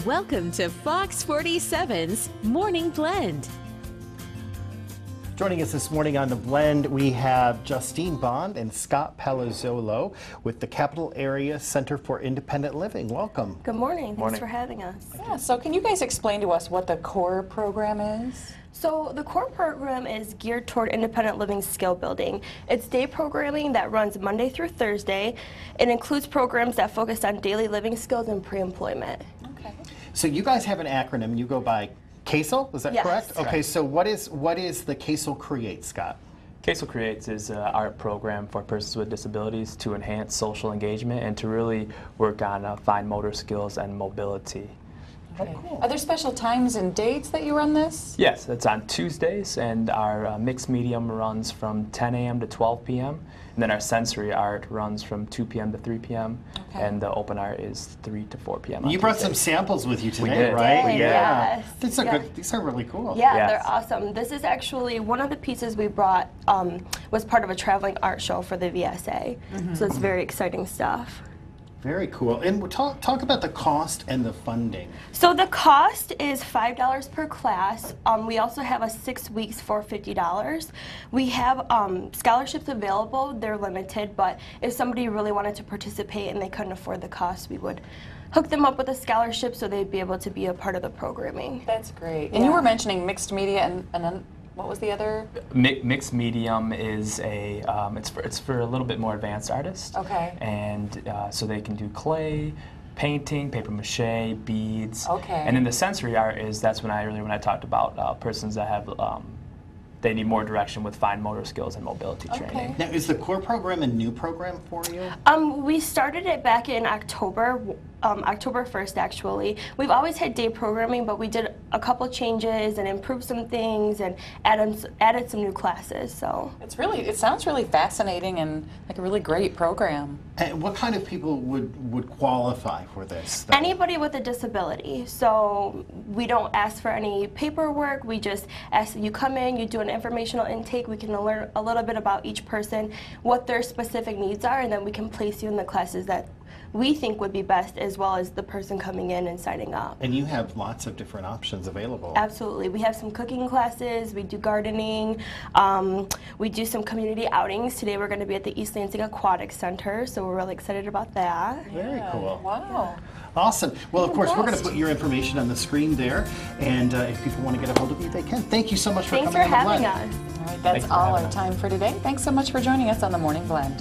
Welcome to Fox 47's Morning Blend. Joining us this morning on The Blend, we have Justine Bond and Scott Palazzolo with the Capital Area Center for Independent Living. Welcome. Good morning. Thanks for having us. Yeah, so can you guys explain to us what the CORE program is? So the CORE program is geared toward independent living skill building. It's day programming that runs Monday through Thursday. It includes programs that focus on daily living skills and pre-employment. Okay. So you guys have an acronym. You go by CACIL, is that correct? Yes. Okay, so what is the Casell Creates, Scott? Casell Creates is an art program for persons with disabilities to enhance social engagement and to really work on fine motor skills and mobility. Okay. Cool. Are there special times and dates that you run this? Yes, it's on Tuesdays, and our mixed medium runs from 10 a.m. to 12 p.m. And then our sensory art runs from 2 p.m. to 3 p.m. Okay. And the open art is 3 to 4 p.m. You brought some samples with you today, did. right? We did, Yeah. yes. These are good. These are really cool. Yeah, Yes. they're awesome. This is actually one of the pieces we brought was part of a traveling art show for the VSA. So it's very exciting stuff. Very cool. And talk about the cost and the funding. So the cost is $5 per class. We also have a 6 weeks for $50. We have scholarships available. They're limited, but if somebody really wanted to participate and they couldn't afford the cost, we would hook them up with a scholarship so they'd be able to be a part of the programming. That's great. And you were mentioning mixed media and then what was the other? Mixed medium is it's for a little bit more advanced artists. Okay. And so they can do clay, painting, paper mache, beads. Okay. And then the sensory art that's when I talked about persons that have they need more direction with fine motor skills and mobility training. Now, is the CORE program a new program for you? We started it back in October 1st actually. We've always had day programming, but we did a couple changes and improved some things and added some new classes. So it sounds really fascinating and like a really great program. And what kind of people would qualify for this? Then? Anybody with a disability. So we don't ask for any paperwork. We just ask that you come in, you do an informational intake. We can learn a little bit about each person, what their specific needs are, and then we can place you in the classes that we think would be best, as well as the person coming in and signing up. And you have lots of different options available. Absolutely. We have some cooking classes, we do gardening, we do some community outings. Today we're going to be at the East Lansing Aquatic Center, so we're really excited about that. Very cool. Wow. Awesome. Well, of course, we're going to put your information on the screen there, and if people want to get a hold of you, they can. Thank you so much for Thanks coming for on The having Blend. us. All right, that's all our time for today. Thanks so much for joining us on the Morning Blend.